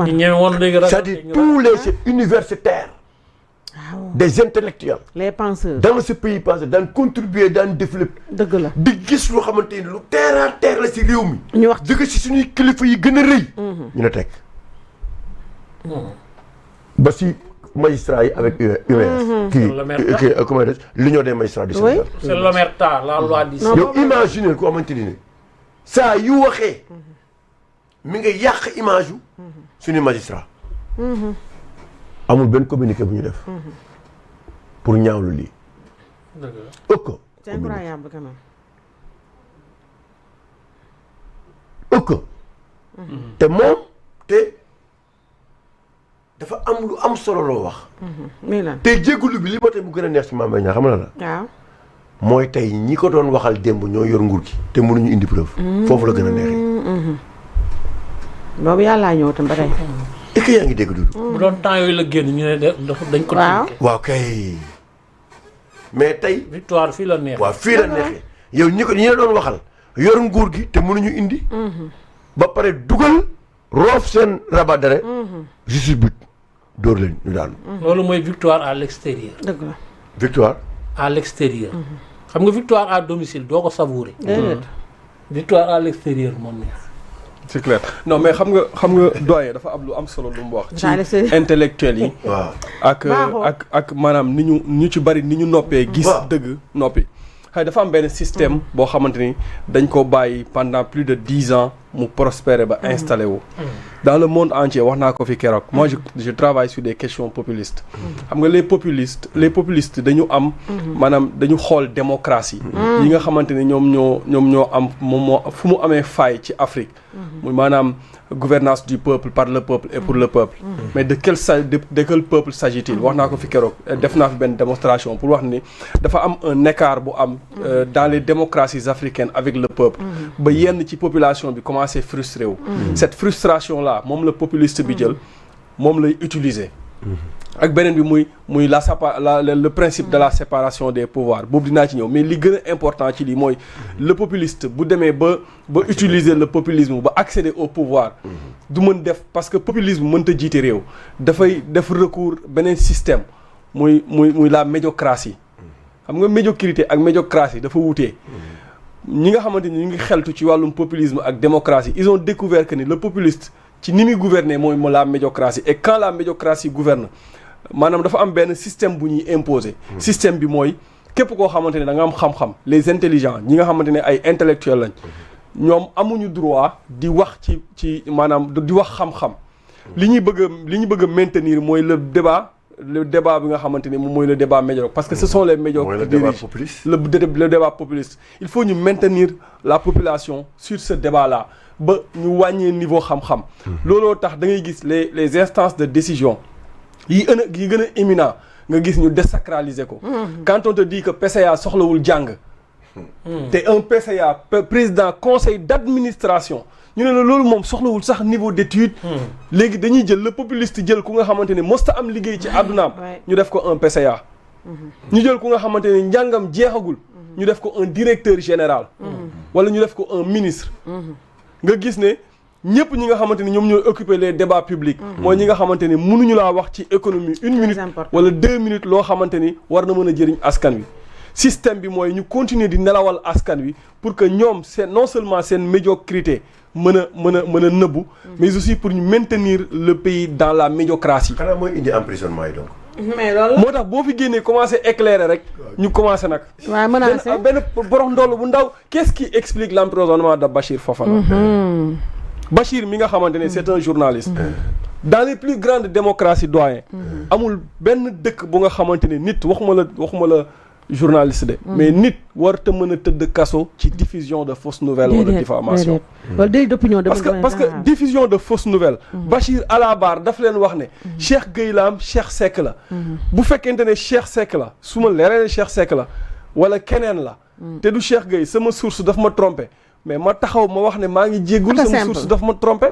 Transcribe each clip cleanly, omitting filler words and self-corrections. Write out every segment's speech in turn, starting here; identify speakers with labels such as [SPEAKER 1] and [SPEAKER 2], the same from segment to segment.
[SPEAKER 1] c'est-à-dire tous les universitaires. Des intellectuels.
[SPEAKER 2] Les penseurs.
[SPEAKER 1] dans ce pays pensé daan contribuer daan développer.
[SPEAKER 2] dëgg la
[SPEAKER 1] di gis loo xamante ni lu terre à terre la si réew mi.
[SPEAKER 2] ñu wax
[SPEAKER 1] dëgg si suñuy kilifa yi gën a rëy. ñu ne teg. ba si magistrats yi avec UMS. kii comment dire l'union des magistrats du Sénégal.
[SPEAKER 3] c'est l'omerta la loi du
[SPEAKER 1] yow imaginer ko xamante ni ne saa yu waxee mi nga yàq image yu suñu magistrat. amul benn communiqué bu ñu def. pour ñaawlu lii. ëkk.
[SPEAKER 2] c'est incroyable quand même.
[SPEAKER 1] ëkk. te moom te dafa am lu am solo loo wax.
[SPEAKER 2] nii la
[SPEAKER 1] te jégalu bi li ma tey mu gën a neex si Mame Mbaye Niang xam na la.
[SPEAKER 2] waaw.
[SPEAKER 1] mooy tey ñi ko doon waxal démb ñoo yor nguur gi. te mënuñu indi preuve. foofu la gën a neexee.
[SPEAKER 2] boobu yàllaa ñëw tam ba tey.
[SPEAKER 1] est-ce que yaa ngi dégg Doudou.
[SPEAKER 3] bu doon temps yooyu la génn ñu ne dañ ko.
[SPEAKER 1] waaw kay. mais tey.
[SPEAKER 3] victoire fii la neexee.
[SPEAKER 1] waaw fii la neexee yow ñi la doon waxal yor nguur gi te mënuñu indi. ba pare dugal roof seen rabat d'arrêt. justice bi dóor leen ñu daanu.
[SPEAKER 3] loolu mooy victoire à l'extérieur.
[SPEAKER 2] dëgg la
[SPEAKER 1] victoire.
[SPEAKER 3] à l'extérieur. xam nga victoire à domicile doo ko savourer. victoire à l'extérieur moom neex.
[SPEAKER 4] c'est clair non mais xam nga doyen dafa am lu am solo lu mu wax. ci intellectuels yi.
[SPEAKER 1] waaw
[SPEAKER 4] ak maanaam ni ñu ci bari ni ñu noppee. gis dëgg noppi. xëy dafa am benn système boo xamante ni dañ ko bàyyi pendant plus de 10 ans mu prospérer ba installé wu. dans le monde entier wax naa ko fi keroog. moi je travaille sur des questions populistes. xam nga les populistes dañu am. maanaam dañu xool démocratie. yi nga xamante ni ñoom ñoo am moom moo fu mu amee faille ci Afrique. muy maanaam gouvernance du peuple par le peuple et pour le peuple. mais de quel peuple s'agit-il wax naa ko fi keroog def naa fi benn démonstration pour wax ni dafa am un écart bu am dans les démocraties africaines avec le peuple. ba yenn ci population bi commencé frustré wu. cette frustration là moom la populiste bi jël moom lay utiliser. ak beneen bi muy le principe de la séparation des pouvoirs boobu dinaa ci ñëw mais li gën a important ci lii mooy le populiste bu demee ba utiliser le populisme ba accéder au pouvoir du mën def parce que populisme mënta jiite réew dafay def recours beneen système muy la médiocratie xam nga médiocrité ak médiocratie dafa wutee ñi nga xamante ni ñu ngi xeltu ci wàllum populisme ak démocratie ils ont découvert que ni le populiste ci ni muy gouverner mooy la médiocratie et quand la médiocratie gouverne maanaam dafa am benn système bu ñuy imposer. système bi mooy képp koo xamante ne da nga am xam-xam les intelligents ñi nga xamante ne ay intellectuels lañ ñoom amuñu droit di wax ci maanaam di wax xam-xam. li ñuy bëgg a maintenir mooy le débat bi nga xamante ne moom mooy le débat médiocre parce que ce sont les médiocres
[SPEAKER 1] le débat populiste.
[SPEAKER 4] le débat populiste il faut ñu maintenir la population sur ce débat là ba ñu wàññee niveau xam-xam. looloo tax da ngay gis les instances de décision yi gën a éminent nga gis ñu désacraliser ko. quand on te dit que PCA soxlawul jàng. te un PCA président conseil d'administration ñu ne la loolu moom soxlawul sax niveau d'étude. léegi dañuy jël le populiste jël ku nga xamante ne mosta am liggéey ci àddunaam. ñu def ko un PCA. ñu jël ku nga xamante ne njàngam jeexagul. ñu def ko un directeur général. wala ñu def ko un ministre. nga gis ne ñëpp ñi nga xamante ni ñoom ñooy occuper les débats publics. mooy ñi nga xamante ni mënuñu laa wax ci économie 1 minute wala 2 minutes loo xamante ni war na mën a jëriñ askan wi. système bi mooy ñu continuer di nelawal askan wi pour que ñoom non seulement seen médiocrité mën a nëbbu. mais aussi pour ñu maintenir le pays dans la médiocratie.
[SPEAKER 1] xanaa mooy indi emprisonnement yi donc.
[SPEAKER 2] mais loolu
[SPEAKER 4] moo tax boo fi génnee commencé éclairer rek ñu commencé nag.
[SPEAKER 2] waaw menacé
[SPEAKER 4] benn borox ndoll bu ndaw qu'est-ce qui explique l'emprisonnement de Bachir Fofana. Bachir mi nga xamante ne c'est un journaliste. dans les plus grandes démocraties doyen. amul benn dëkk bu nga xamante ne nit waxuma la journaliste de. mais nit warta mën a tëdd kaso ci diffusion de fausses nouvelles wala diffamation.
[SPEAKER 2] wala délit d'opinion
[SPEAKER 4] parce que diffusion de fausses nouvelles. Bachir à la barre daf leen wax ne. Cheikh Gueye la am Cheikh Seck la. bu fekkente ne Cheikh Seck la su ma leeree Cheikh Seck la wala keneen la. te du Cheikh Gueye sama source daf ma trompé. mais ma taxaw ma wax ne maa ngi jéggul sama source daf ma trompé.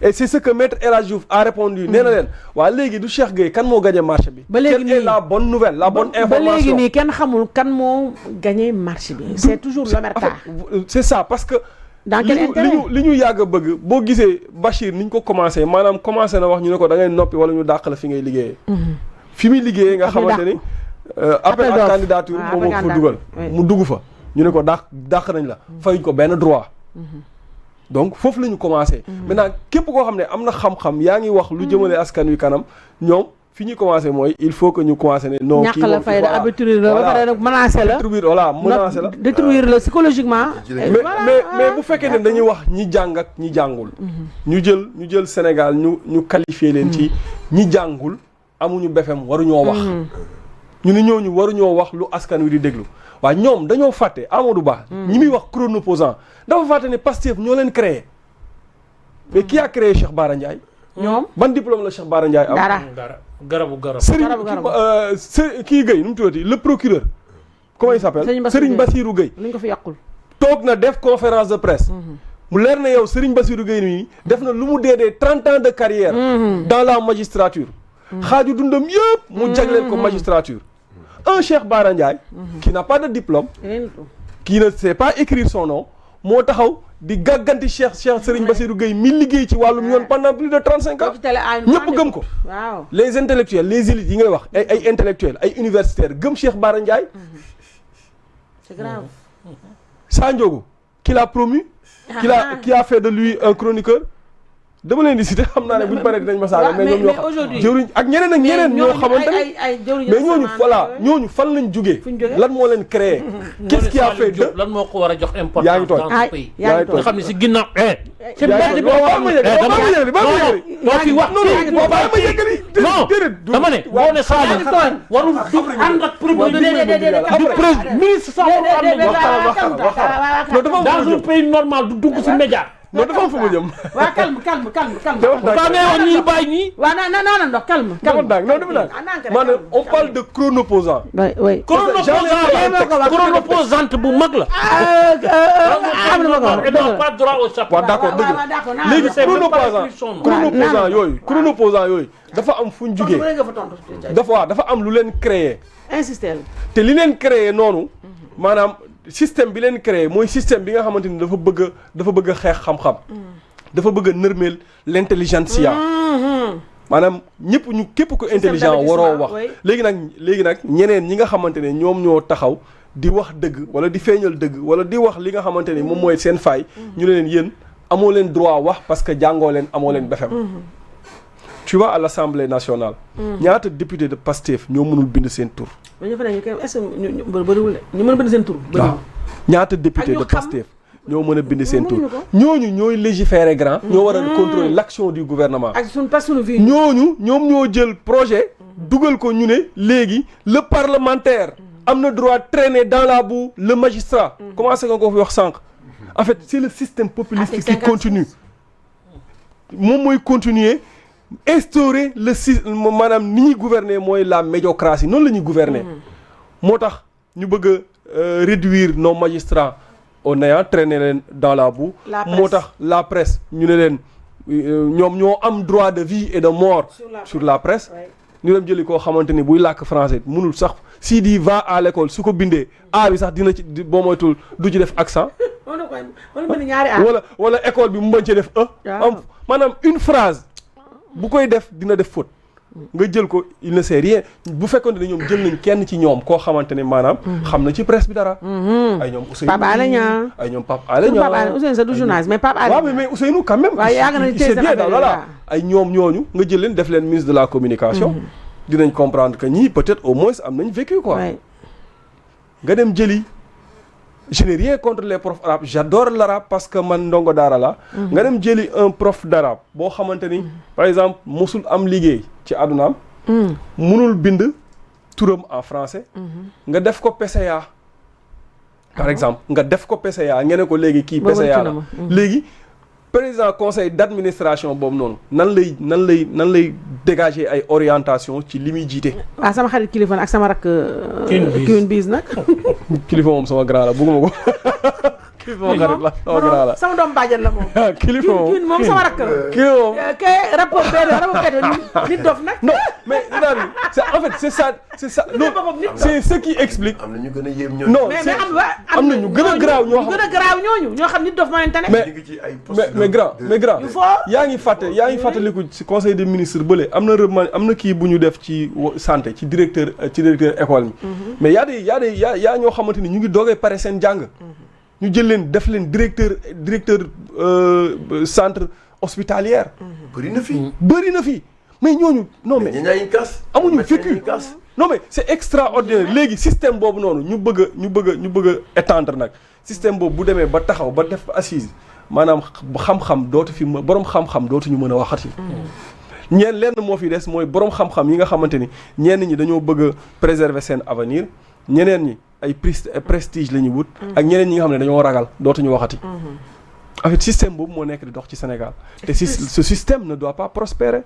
[SPEAKER 4] et c'est ce que maître El Hadj Diouf a répondu nee na leen waa léegi du Cheikh Gueye kan moo gagné marché bi.
[SPEAKER 2] ba léegi nii
[SPEAKER 4] quelle est la bonne nouvelle la bonne information.
[SPEAKER 2] ba léegi nii kenn xamul kan moo gagné marché bi. c'est toujours l'omerta.
[SPEAKER 4] c'est ça parce que
[SPEAKER 2] dans quel intérêt
[SPEAKER 4] li ñu yàgg a bëgg boo gisee Bachir ni ñu ko commencé maanaam commencé na wax ñu ne ko da ngay noppi wala ñu dàq la fi ngay liggéeyee. fi muy liggéeyee nga xamante ni. appel à candidature moom moo ko fa dugal. mu dugg fa ñu ne ko dàq nañ la. fayuñ ko benn droit. donc foofu la ñu commencé. maintenant képp koo xam ne am na xam-xam yaa ngi wax lu jëmale askan wi kanam ñoom. fi ñu commencé mooy il faut que ñu commencé ne non kii
[SPEAKER 2] ñàkk la fayda habitude la ba pare nag menacé la
[SPEAKER 4] menacé la
[SPEAKER 2] détruire la psychologiquement
[SPEAKER 4] mais bu fekkee ne dañuy wax ñi jàng ak ñi jàngul ñu jël Sénégal ñu qualifié leen ci ñi jàngul amuñu BFEM waruñoo wax ñu ne ñooñu waruñoo wax lu askan wi di déglu waaye ñoom dañoo fàtte Amadou Ba ñi muy wax chronoposant dafa fàtte ne Pastef ñoo leen créé mais qui a créé Cheikh Bara Ndiaye
[SPEAKER 2] ñoom
[SPEAKER 4] ban diplôme la Cheikh Bara Ndiaye am
[SPEAKER 3] dara garabu
[SPEAKER 4] Serigne kii Gueye nu mu tuddati le procureur comment il s'appelle Serigne Bassirou Gueye
[SPEAKER 2] lu ñu ko fi yàqul
[SPEAKER 4] toog na def conférence de presse mu leer na yow Serigne Bassirou Gueye nii def na lu mu dee 30 ans de carrière dans la magistrature xaaju dundam yëpp mu jagleel ko magistrature un Cheikh Bara Ndiaye qui n'a pas de diplôme qui ne sait pas écrire son nom moo taxaw di gàgganti Cheikh Serigne Bassirou Gueye mi liggéey ci wàllum yoon pendant plus de 35 ans ñëpp gëm ko les intellectuels les élites yi ngay wax ay intellectuels ay universitaires gëm Cheikh Bara Ndiaye
[SPEAKER 2] c'est grave
[SPEAKER 4] Sa Ndiogou qui l'a promu qui a fait de lui un chroniqueur dama leen di cité xam naa ne buñ paree dinañ ma saaga mais ñoom ñoo xam jëwriñ ak ñeneen ak ñeneen ñoo xamante ne mais ñooñu voilà ñooñu fan lañ jógee lan moo leen créé qu'est-ce qui a fait de
[SPEAKER 3] lan moo ko war a jox importance
[SPEAKER 4] yaa ngi tooñ
[SPEAKER 3] dans ce pays
[SPEAKER 2] yaa ngi tooñ
[SPEAKER 3] nga xam ne si ginnaaw
[SPEAKER 2] ci mbedd bi
[SPEAKER 3] doo fi wax dama ne boo ne Sadio warul du ànd ak ministre sax dans un pays normal du dugg si média
[SPEAKER 4] non dafa am fu mu jëm.
[SPEAKER 2] waaw calme.
[SPEAKER 3] ba ngay wax ñii bàyyi ñii.
[SPEAKER 2] waaw non ndox calme.
[SPEAKER 4] non dafa naan maanaam on parle de chronoposant.
[SPEAKER 2] oui
[SPEAKER 3] chronoposante bu mag la.
[SPEAKER 2] am na ma ko wax
[SPEAKER 3] dëgg pas droit au chapeau.
[SPEAKER 4] waaw d'accord dëgg léegi chronoposant yooyu dafa am fu ñu jugee. dafa am lu leen créé.
[SPEAKER 2] insister
[SPEAKER 4] te li leen créé noonu maanaam. système bi leen créé mooy système bi nga xamante ni dafa bëgg a xeex xam-xam dafa bëgg a nërmeel l'intelligentsia maanaam képp ku intelligent waroo wax léegi nag ñeneen ñi nga xamante ne ñoom ñoo taxaw di wax dëgg wala di feeñal dëgg wala di wax li nga xamante ni moom mooy seen faay ñu ne leen yéen amoo leen droit wax parce que jàngoo leen amoo leen BFEM tu vois à l'Assemblée nationale ñaata député de Pastef ñoo mënul bind seen tur
[SPEAKER 2] mais ñu fa nekk est-ce que ñu bëriwul de ñu mën a bind seen tur.
[SPEAKER 4] waaw ñaata député de Pastef ñoo mën a bind seen tur ñooñu ñooy légiférer grand. ñoo war a contrôler l'action du gouvernement.
[SPEAKER 2] ak suñu vie.
[SPEAKER 4] ñooñu ñoom ñoo jël projet. dugal ko ñu ne léegi le parlementaire. am na droit traîner dans la boue le magistrat. commencé nga ko fi wax sànq. en fait c'est le système populiste qui continue. moom mooy continuer. instaurer le système maanaam ni ñuy gouverner mooy la médiocratie noonu la ñuy gouverner moo tax ñu bëgg a réduire nos magistrats au néant traîner leen dans la boue moo tax la presse ñu ne leen ñoom ñoo am droit de vie et de mort sur la presse ñu dem jëli koo xamante ni buy làkk français mënul sax s'il dit va à l'école su ko bindee a bi sax dina ci boo moytul du ci def accent wala école bi mu bañ ci def am maanaam une phrase bu koy def dina def faute nga jël ko il ne sait rien bu fekkoon ne ñoom jël nañ kenn ci ñoom koo xamante ne maanaam xam na ci presse bi dara ay ñoom Ousseynou
[SPEAKER 2] Pape Alé Niang
[SPEAKER 4] ay ñoom Pape Alé Niang
[SPEAKER 2] Ousseynou c'est du journaliste mais Pape Alé
[SPEAKER 4] waaw mais Ousseynou quand même c'est bien voilà ay ñoom ñooñu nga jël leen def leen ministre de la communication dinañ comprendre que ñii peut-être au moins am nañ vécu quoi nga dem jëli je n'ai rien contre les profs arabes j'adore l'arabe parce que man ndongo daara la nga dem jëli un prof d'arabe boo xamante ni par exemple mosul am liggéey ci àddunaam munul bind turam en français nga def ko PCA par exemple nga def ko PCA ngeen ne ko léegi kii PCA la léegi président conseil d'administration boobu noonu nan lay dégager ay orientation ci li muy jiite.
[SPEAKER 2] waaw sama xarit kilifa ak sama rakk. Queen Biz nag.
[SPEAKER 4] kilifa moom sama grand la bëgguma ko. kilifa moom xarit la sama grand la
[SPEAKER 2] sama doom bàjjen la moom.
[SPEAKER 4] kilifa moom
[SPEAKER 2] kii moom sama rakk la.
[SPEAKER 4] kii moom
[SPEAKER 2] kay rapport nit dof nag.
[SPEAKER 4] non mais c'est en fait c'est ça loolu c'est ce qui explique.
[SPEAKER 1] am na ñu gën a yéem ñooñu.
[SPEAKER 4] non
[SPEAKER 2] mais
[SPEAKER 4] c'est
[SPEAKER 2] am
[SPEAKER 4] na ñu gën a garaaw ñoo xam
[SPEAKER 2] ñoo xam nit dof moo leen tane.
[SPEAKER 1] ñu ngi ci ay postes
[SPEAKER 4] mais grand
[SPEAKER 2] il faut
[SPEAKER 4] yaa ngi fàttaliku ci conseil des ministres bële am na kii bu ñu def ci santé ci directeur école mi. mais y a ñoo xamante ni ñu ngi doogee pare seen jàng. ñu jël leen def leen directeur centre hospitalière.
[SPEAKER 1] bëri
[SPEAKER 4] na fi mais ñooñu non mais
[SPEAKER 1] ñi kaas
[SPEAKER 4] amuñu vécu non mais c'est extraordinaire léegi système boobu noonu ñu bëgg a étendre nag système boobu bu demee ba taxaw ba def assise maanaam xam-xam dootu fi borom xam-xam dootuñu mën a waxati. lenn moo fi des mooy borom xam-xam yi nga xamante ni ñenn ñi dañoo bëgg a préserver seen avenir ñeneen ñi ay prestige la ñuy wut. ak ñeneen ñi nga xam ne dañoo ragal dootuñu waxati. en fait système boobu moo nekk di dox ci Sénégal te ce système ne doit pas prospérer.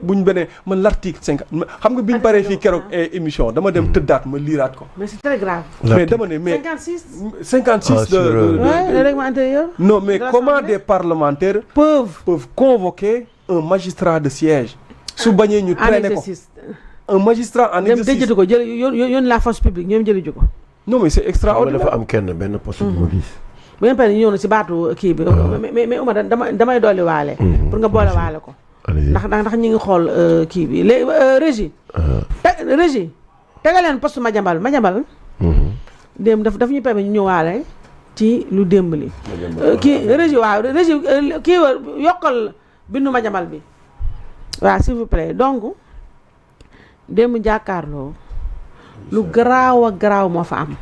[SPEAKER 4] buñ benee man l'article 50 xam nga biñ paree fii keroog émission dama dem tëddaat ma liiraat ko.
[SPEAKER 2] mais c'est très grave.
[SPEAKER 4] mais dama ne mais 56
[SPEAKER 2] le règlement intérieur.
[SPEAKER 4] non mais comment des parlementaires peuvent convoquer un magistrat de siège. su bañee ñu traîner ko un magistrat en exercice.
[SPEAKER 2] dem déjati ko jël yoon la force publique ñoom jëli ju ko.
[SPEAKER 4] non mais c'est extraordinaire.
[SPEAKER 1] dafa am benn poste bu ma gis.
[SPEAKER 2] bu ngeen paree ñëw na si baatu kii bi. mais Oumar damay dolli waale. pour nga boole waale ko. ndax ñu ngi xool kii bi léegi régie. tegal leen poste Madiambal. démb daf ñu permettre ñu ñëwaale ci lu démb li. kii régie waaw régie kii yokkal bindu Madiambal bi. waaw s'il vous plaît donc démb jàkkaarloo lu garaaw moo fa am.